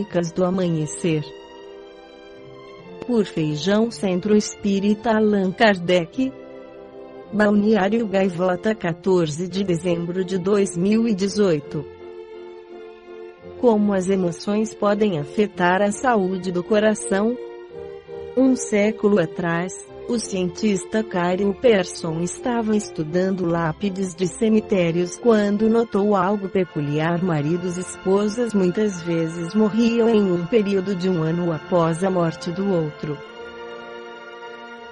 Crônicas do Amanhecer. Por Feijão, Centro Espírita Allan Kardec. Balneário Gaivota, 14 de dezembro de 2018. Como as emoções podem afetar a saúde do coração? Um século atrás, o cientista Karen Persson estava estudando lápides de cemitérios quando notou algo peculiar. Maridos e esposas muitas vezes morriam em um período de um ano após a morte do outro.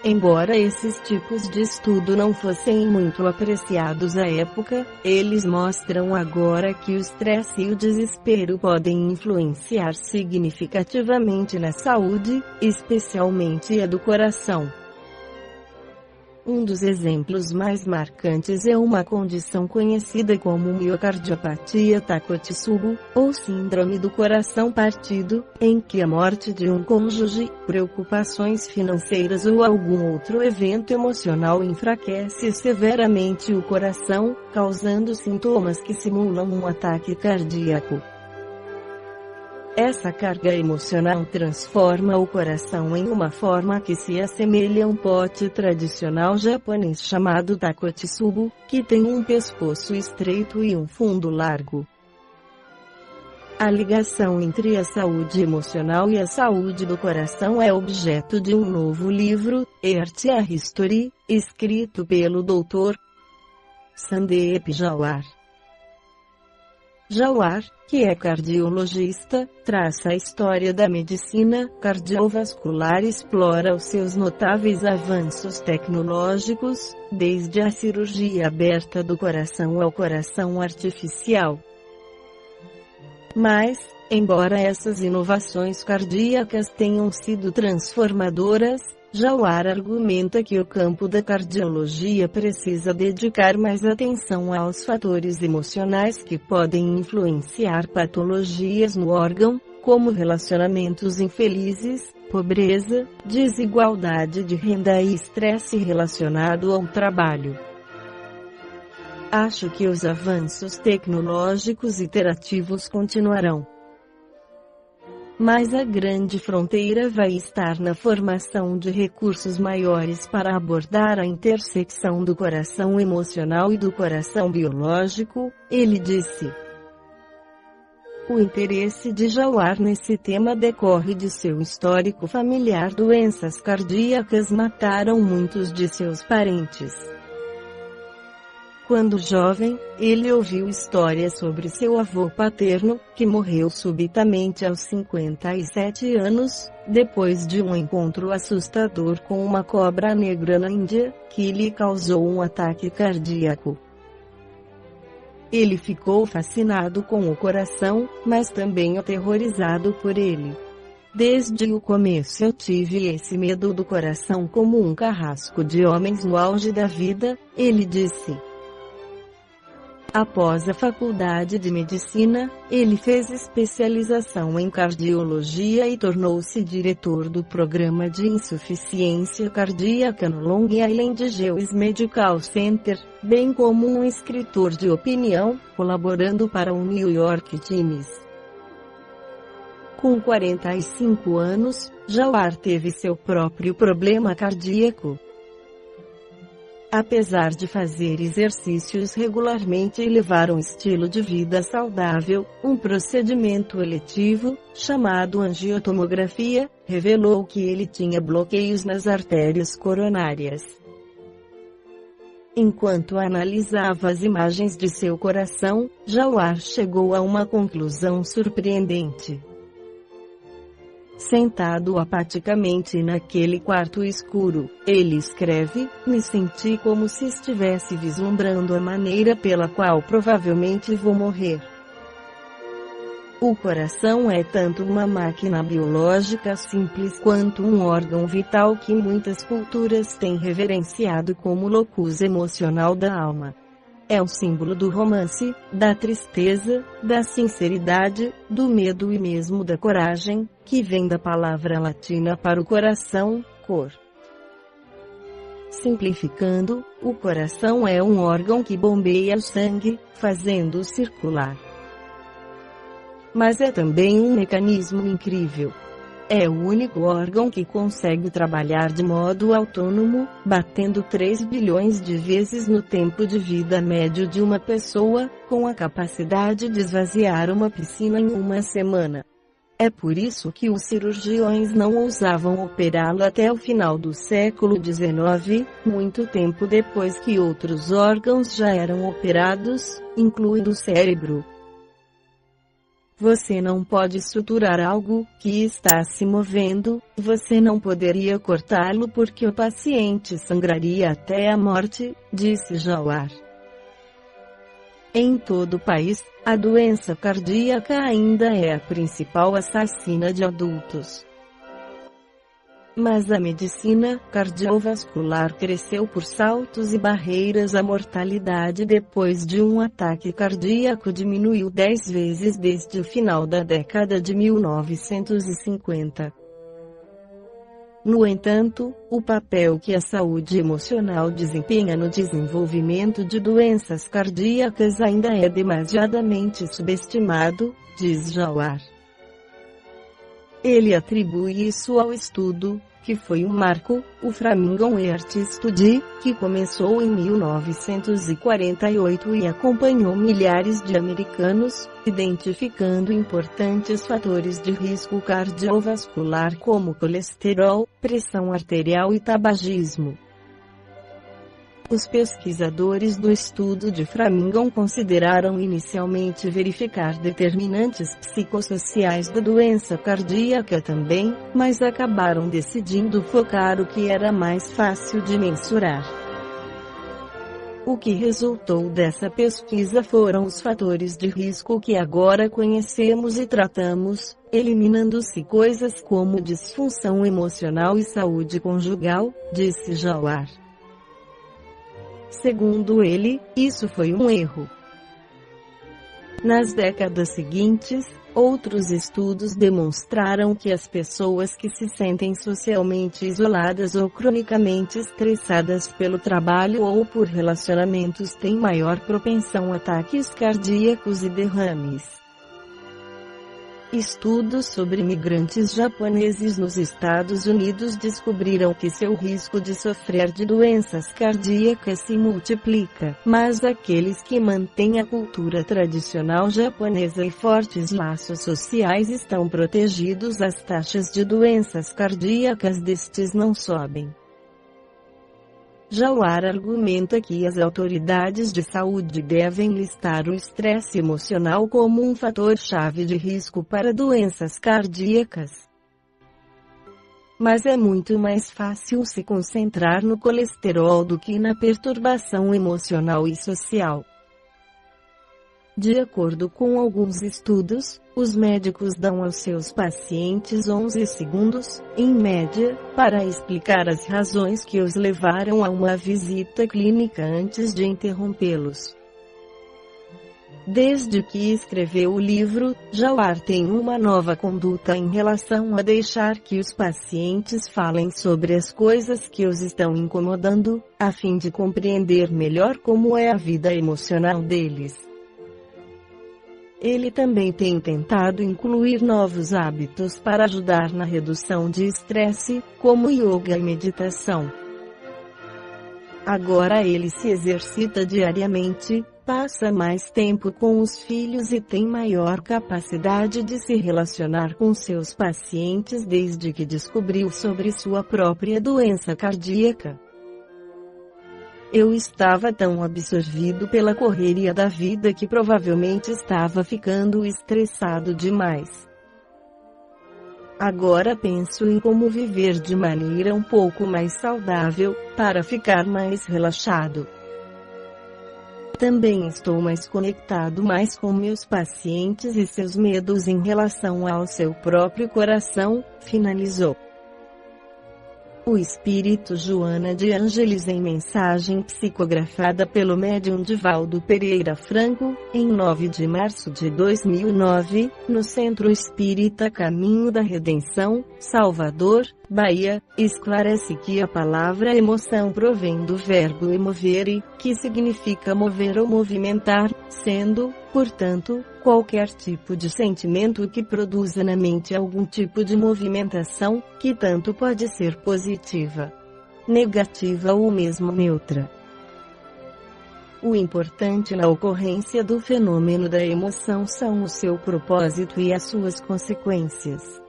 Embora esses tipos de estudo não fossem muito apreciados à época, eles mostram agora que o estresse e o desespero podem influenciar significativamente na saúde, especialmente a do coração. Um dos exemplos mais marcantes é uma condição conhecida como miocardiopatia Takotsubo, ou síndrome do coração partido, em que a morte de um cônjuge, preocupações financeiras ou algum outro evento emocional enfraquece severamente o coração, causando sintomas que simulam um ataque cardíaco. Essa carga emocional transforma o coração em uma forma que se assemelha a um pote tradicional japonês chamado Takotsubo, que tem um pescoço estreito e um fundo largo. A ligação entre a saúde emocional e a saúde do coração é objeto de um novo livro, Earth a History, escrito pelo Dr. Sandeep Jawar. Jawar, que é cardiologista, traça a história da medicina cardiovascular e explora os seus notáveis avanços tecnológicos, desde a cirurgia aberta do coração ao coração artificial. Mas, embora essas inovações cardíacas tenham sido transformadoras, Jawar argumenta que o campo da cardiologia precisa dedicar mais atenção aos fatores emocionais que podem influenciar patologias no órgão, como relacionamentos infelizes, pobreza, desigualdade de renda e estresse relacionado ao trabalho. Acho que os avanços tecnológicos iterativos continuarão. Mas a grande fronteira vai estar na formação de recursos maiores para abordar a intersecção do coração emocional e do coração biológico, ele disse. O interesse de Jawar nesse tema decorre de seu histórico familiar. Doenças cardíacas mataram muitos de seus parentes. Quando jovem, ele ouviu histórias sobre seu avô paterno, que morreu subitamente aos 57 anos, depois de um encontro assustador com uma cobra negra na Índia, que lhe causou um ataque cardíaco. Ele ficou fascinado com o coração, mas também aterrorizado por ele. Desde o começo eu tive esse medo do coração como um carrasco de homens no auge da vida, ele disse. Após a faculdade de medicina, ele fez especialização em cardiologia e tornou-se diretor do programa de insuficiência cardíaca no Long Island Jewish Medical Center, bem como um escritor de opinião, colaborando para o New York Times. Com 45 anos, Jawar teve seu próprio problema cardíaco. Apesar de fazer exercícios regularmente e levar um estilo de vida saudável, um procedimento eletivo, chamado angiotomografia, revelou que ele tinha bloqueios nas artérias coronárias. Enquanto analisava as imagens de seu coração, Jawar chegou a uma conclusão surpreendente. Sentado apaticamente naquele quarto escuro, ele escreve, me senti como se estivesse vislumbrando a maneira pela qual provavelmente vou morrer. O coração é tanto uma máquina biológica simples quanto um órgão vital que muitas culturas têm reverenciado como locus emocional da alma. É o símbolo do romance, da tristeza, da sinceridade, do medo e mesmo da coragem, que vem da palavra latina para o coração, cor. Simplificando, o coração é um órgão que bombeia o sangue, fazendo-o circular. Mas é também um mecanismo incrível. É o único órgão que consegue trabalhar de modo autônomo, batendo 3 bilhões de vezes no tempo de vida médio de uma pessoa, com a capacidade de esvaziar uma piscina em uma semana. É por isso que os cirurgiões não ousavam operá-lo até o final do século XIX, muito tempo depois que outros órgãos já eram operados, incluindo o cérebro. Você não pode suturar algo que está se movendo, você não poderia cortá-lo porque o paciente sangraria até a morte, disse Jawar. Em todo o país, a doença cardíaca ainda é a principal assassina de adultos. Mas a medicina cardiovascular cresceu por saltos e barreiras. A mortalidade depois de um ataque cardíaco diminuiu 10 vezes desde o final da década de 1950. No entanto, o papel que a saúde emocional desempenha no desenvolvimento de doenças cardíacas ainda é demasiadamente subestimado, diz Jawar. Ele atribui isso ao estudo, que foi um marco, o Framingham Heart Study, que começou em 1948 e acompanhou milhares de americanos, identificando importantes fatores de risco cardiovascular como colesterol, pressão arterial e tabagismo. Os pesquisadores do estudo de Framingham consideraram inicialmente verificar determinantes psicossociais da doença cardíaca também, mas acabaram decidindo focar o que era mais fácil de mensurar. O que resultou dessa pesquisa foram os fatores de risco que agora conhecemos e tratamos, eliminando-se coisas como disfunção emocional e saúde conjugal, disse Jawar. Segundo ele, isso foi um erro. Nas décadas seguintes, outros estudos demonstraram que as pessoas que se sentem socialmente isoladas ou cronicamente estressadas pelo trabalho ou por relacionamentos têm maior propensão a ataques cardíacos e derrames. Estudos sobre imigrantes japoneses nos Estados Unidos descobriram que seu risco de sofrer de doenças cardíacas se multiplica, mas aqueles que mantêm a cultura tradicional japonesa e fortes laços sociais estão protegidos. As taxas de doenças cardíacas destes não sobem. Jawar argumenta que as autoridades de saúde devem listar o estresse emocional como um fator-chave de risco para doenças cardíacas. Mas é muito mais fácil se concentrar no colesterol do que na perturbação emocional e social. De acordo com alguns estudos, os médicos dão aos seus pacientes 11 segundos, em média, para explicar as razões que os levaram a uma visita clínica antes de interrompê-los. Desde que escreveu o livro, Jawar tem uma nova conduta em relação a deixar que os pacientes falem sobre as coisas que os estão incomodando, a fim de compreender melhor como é a vida emocional deles. Ele também tem tentado incluir novos hábitos para ajudar na redução de estresse, como yoga e meditação. Agora ele se exercita diariamente, passa mais tempo com os filhos e tem maior capacidade de se relacionar com seus pacientes desde que descobriu sobre sua própria doença cardíaca. Eu estava tão absorvido pela correria da vida que provavelmente estava ficando estressado demais. Agora penso em como viver de maneira um pouco mais saudável, para ficar mais relaxado. Também estou mais conectado com meus pacientes e seus medos em relação ao seu próprio coração, finalizou. O espírito Joana de Ângeles em mensagem psicografada pelo médium Divaldo Pereira Franco, em 9 de março de 2009, no Centro Espírita Caminho da Redenção, Salvador, Bahia, esclarece que a palavra emoção provém do verbo emovere, que significa mover ou movimentar, sendo, portanto, qualquer tipo de sentimento que produza na mente algum tipo de movimentação, que tanto pode ser positiva, negativa ou mesmo neutra. O importante na ocorrência do fenômeno da emoção são o seu propósito e as suas consequências.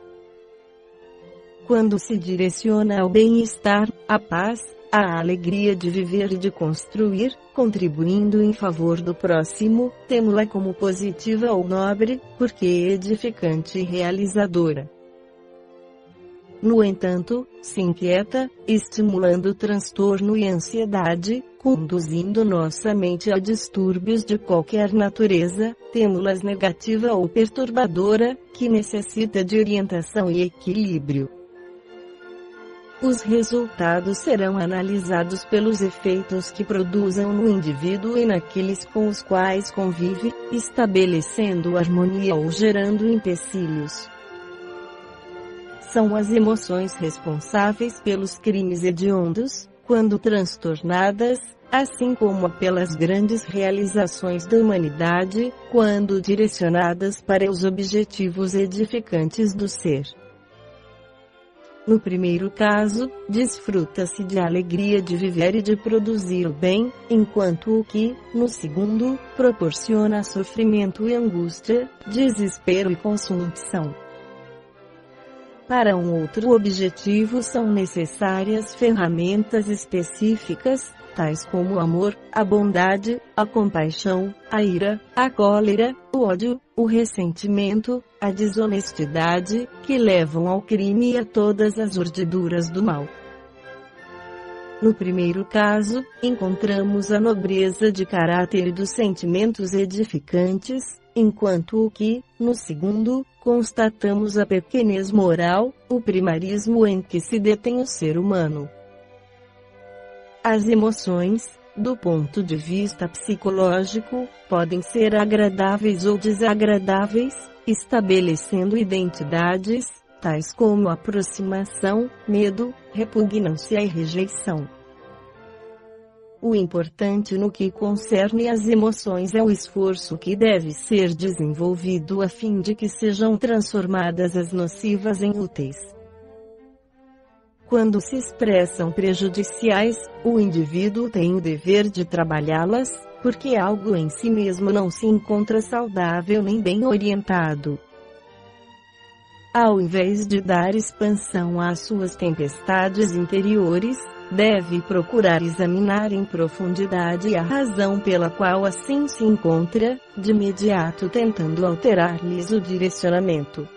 Quando se direciona ao bem-estar, à paz, à alegria de viver e de construir, contribuindo em favor do próximo, temo-la como positiva ou nobre, porque edificante e realizadora. No entanto, se inquieta, estimulando transtorno e ansiedade, conduzindo nossa mente a distúrbios de qualquer natureza, temo-las negativa ou perturbadora, que necessita de orientação e equilíbrio. Os resultados serão analisados pelos efeitos que produzam no indivíduo e naqueles com os quais convive, estabelecendo harmonia ou gerando empecilhos. São as emoções responsáveis pelos crimes hediondos, quando transtornadas, assim como pelas grandes realizações da humanidade, quando direcionadas para os objetivos edificantes do ser. No primeiro caso, desfruta-se de alegria de viver e de produzir o bem, enquanto o que, no segundo, proporciona sofrimento e angústia, desespero e consumpção. Para um outro objetivo são necessárias ferramentas específicas, tais como o amor, a bondade, a compaixão, a ira, a cólera, o ódio, o ressentimento, a desonestidade, que levam ao crime e a todas as urdiduras do mal. No primeiro caso, encontramos a nobreza de caráter e dos sentimentos edificantes, enquanto o que, no segundo, constatamos a pequenez moral, o primarismo em que se detém o ser humano. As emoções, do ponto de vista psicológico, podem ser agradáveis ou desagradáveis, estabelecendo identidades, tais como aproximação, medo, repugnância e rejeição. O importante no que concerne às emoções é o esforço que deve ser desenvolvido a fim de que sejam transformadas as nocivas em úteis. Quando se expressam prejudiciais, o indivíduo tem o dever de trabalhá-las, porque algo em si mesmo não se encontra saudável nem bem orientado. Ao invés de dar expansão às suas tempestades interiores, deve procurar examinar em profundidade a razão pela qual assim se encontra, de imediato tentando alterar-lhes o direcionamento.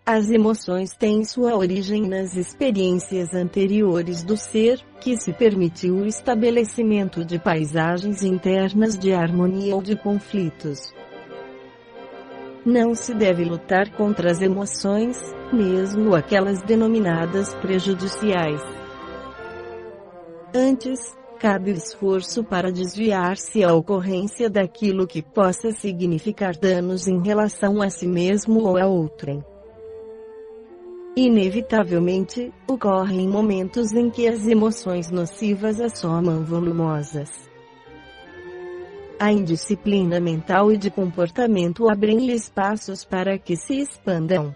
As emoções têm sua origem nas experiências anteriores do ser, que se permitiu o estabelecimento de paisagens internas de harmonia ou de conflitos. Não se deve lutar contra as emoções, mesmo aquelas denominadas prejudiciais. Antes, cabe o esforço para desviar-se a ocorrência daquilo que possa significar danos em relação a si mesmo ou a outrem. Inevitavelmente, ocorrem momentos em que as emoções nocivas assomam volumosas. A indisciplina mental e de comportamento abrem-lhe espaços para que se expandam.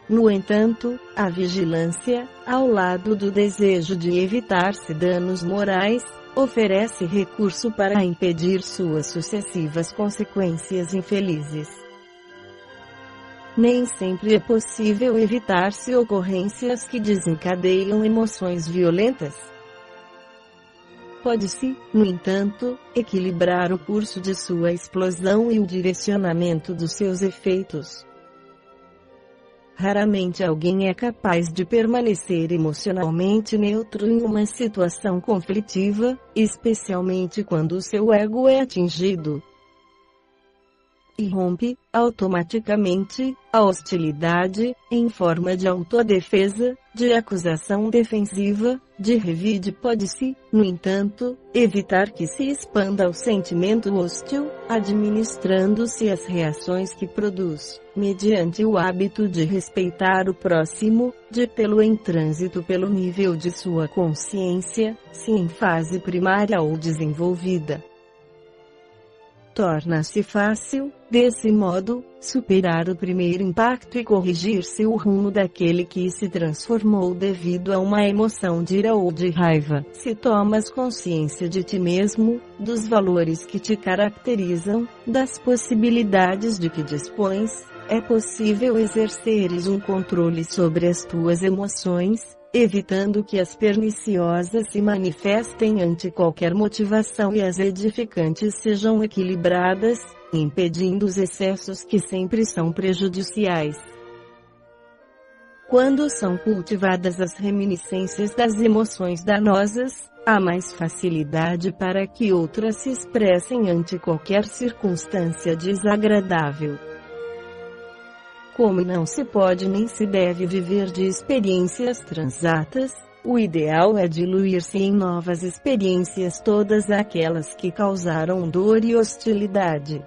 No entanto, a vigilância, ao lado do desejo de evitar-se danos morais, oferece recurso para impedir suas sucessivas consequências infelizes. Nem sempre é possível evitar-se ocorrências que desencadeiam emoções violentas. Pode-se, no entanto, equilibrar o curso de sua explosão e o direcionamento dos seus efeitos. Raramente alguém é capaz de permanecer emocionalmente neutro em uma situação conflitiva, especialmente quando o seu ego é atingido. e rompe, automaticamente, a hostilidade, em forma de autodefesa, de acusação defensiva, de revide. Pode-se, no entanto, evitar que se expanda o sentimento hostil, administrando-se as reações que produz, mediante o hábito de respeitar o próximo, de tê-lo em trânsito pelo nível de sua consciência, se em fase primária ou desenvolvida. Torna-se fácil, desse modo, superar o primeiro impacto e corrigir-se o rumo daquele que se transformou devido a uma emoção de ira ou de raiva. Se tomas consciência de ti mesmo, dos valores que te caracterizam, das possibilidades de que dispões, é possível exerceres um controle sobre as tuas emoções, evitando que as perniciosas se manifestem ante qualquer motivação e as edificantes sejam equilibradas, impedindo os excessos que sempre são prejudiciais. Quando são cultivadas as reminiscências das emoções danosas, há mais facilidade para que outras se expressem ante qualquer circunstância desagradável. Como não se pode nem se deve viver de experiências transatas, o ideal é diluir-se em novas experiências todas aquelas que causaram dor e hostilidade.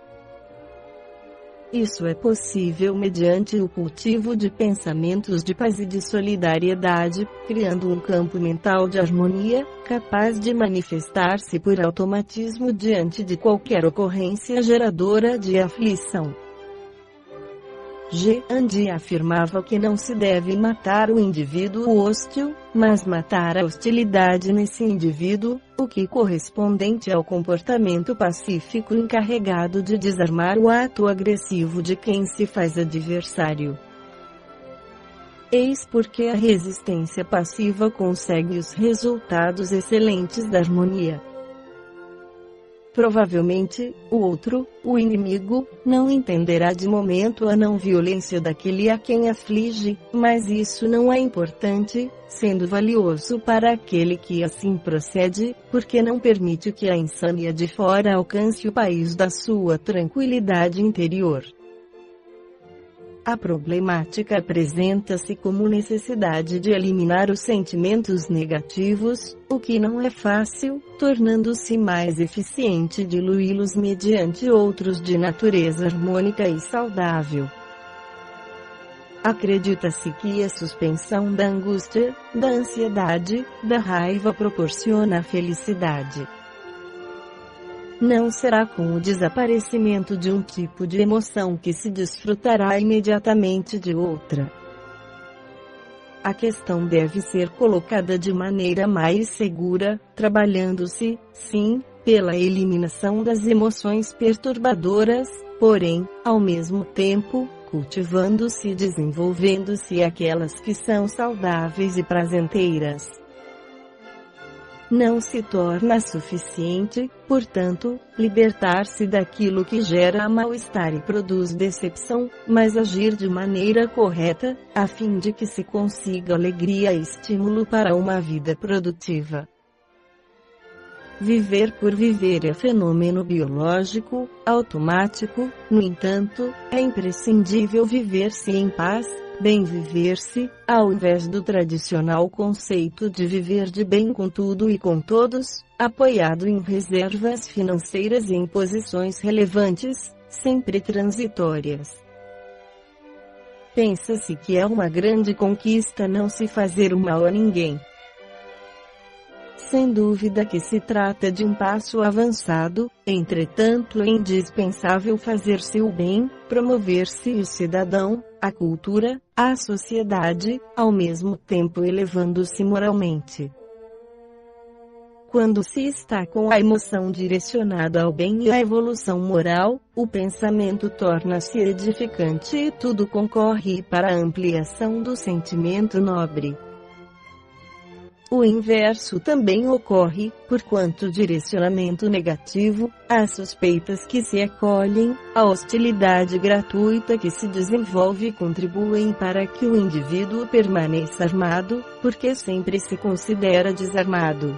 Isso é possível mediante o cultivo de pensamentos de paz e de solidariedade, criando um campo mental de harmonia, capaz de manifestar-se por automatismo diante de qualquer ocorrência geradora de aflição. Gandhi afirmava que não se deve matar o indivíduo hostil, mas matar a hostilidade nesse indivíduo, o que correspondente ao comportamento pacífico encarregado de desarmar o ato agressivo de quem se faz adversário. Eis porque a resistência passiva consegue os resultados excelentes da harmonia. Provavelmente, o outro, o inimigo, não entenderá de momento a não violência daquele a quem aflige, mas isso não é importante, sendo valioso para aquele que assim procede, porque não permite que a insânia de fora alcance o país da sua tranquilidade interior. A problemática apresenta-se como necessidade de eliminar os sentimentos negativos, o que não é fácil, tornando-se mais eficiente diluí-los mediante outros de natureza harmônica e saudável. Acredita-se que a suspensão da angústia, da ansiedade, da raiva proporciona a felicidade. Não será com o desaparecimento de um tipo de emoção que se desfrutará imediatamente de outra. A questão deve ser colocada de maneira mais segura, trabalhando-se, sim, pela eliminação das emoções perturbadoras, porém, ao mesmo tempo, cultivando-se e desenvolvendo-se aquelas que são saudáveis e prazenteiras. Não se torna suficiente, portanto, libertar-se daquilo que gera mal-estar e produz decepção, mas agir de maneira correta, a fim de que se consiga alegria e estímulo para uma vida produtiva. Viver por viver é fenômeno biológico, automático, no entanto, é imprescindível viver-se em paz, bem viver-se, ao invés do tradicional conceito de viver de bem com tudo e com todos, apoiado em reservas financeiras e em posições relevantes, sempre transitórias. Pensa-se que é uma grande conquista não se fazer o mal a ninguém. Sem dúvida que se trata de um passo avançado, entretanto é indispensável fazer-se o bem, promover-se o cidadão, a cultura, a sociedade, ao mesmo tempo elevando-se moralmente. Quando se está com a emoção direcionada ao bem e à evolução moral, o pensamento torna-se edificante e tudo concorre para a ampliação do sentimento nobre. O inverso também ocorre, porquanto o direcionamento negativo, as suspeitas que se acolhem, a hostilidade gratuita que se desenvolve contribuem para que o indivíduo permaneça armado, porque sempre se considera desarmado.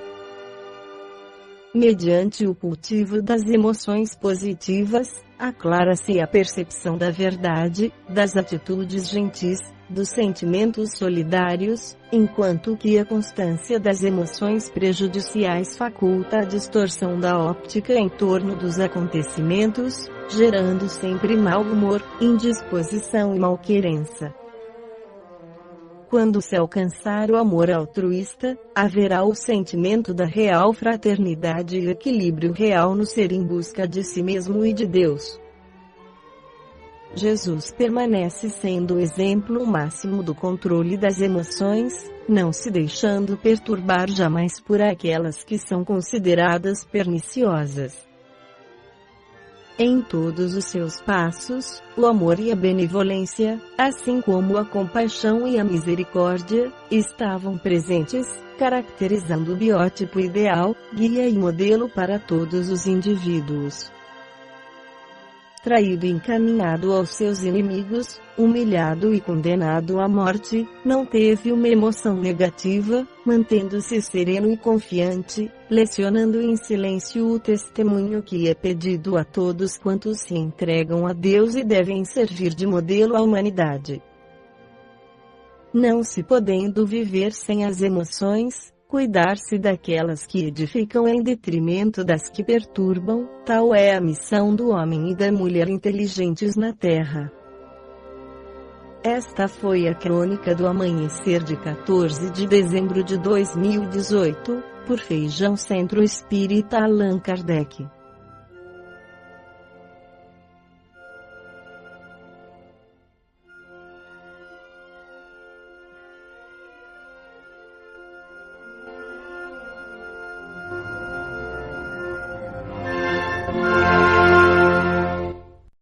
Mediante o cultivo das emoções positivas, Aclara-se a percepção da verdade, das atitudes gentis, dos sentimentos solidários, enquanto que a constância das emoções prejudiciais faculta a distorção da óptica em torno dos acontecimentos, gerando sempre mau humor, indisposição e malquerença. Quando se alcançar o amor altruísta, haverá o sentimento da real fraternidade e equilíbrio real no ser em busca de si mesmo e de Deus. Jesus permanece sendo o exemplo máximo do controle das emoções, não se deixando perturbar jamais por aquelas que são consideradas perniciosas. Em todos os seus passos, o amor e a benevolência, assim como a compaixão e a misericórdia, estavam presentes, caracterizando o biótipo ideal, guia e modelo para todos os indivíduos. Traído e encaminhado aos seus inimigos, humilhado e condenado à morte, não teve uma emoção negativa, mantendo-se sereno e confiante, lecionando em silêncio o testemunho que é pedido a todos quantos se entregam a Deus e devem servir de modelo à humanidade. Não se podendo viver sem as emoções, cuidar-se daquelas que edificam em detrimento das que perturbam, tal é a missão do homem e da mulher inteligentes na Terra. Esta foi a crônica do amanhecer de 14 de dezembro de 2018, por Feijão Centro Espírita Allan Kardec.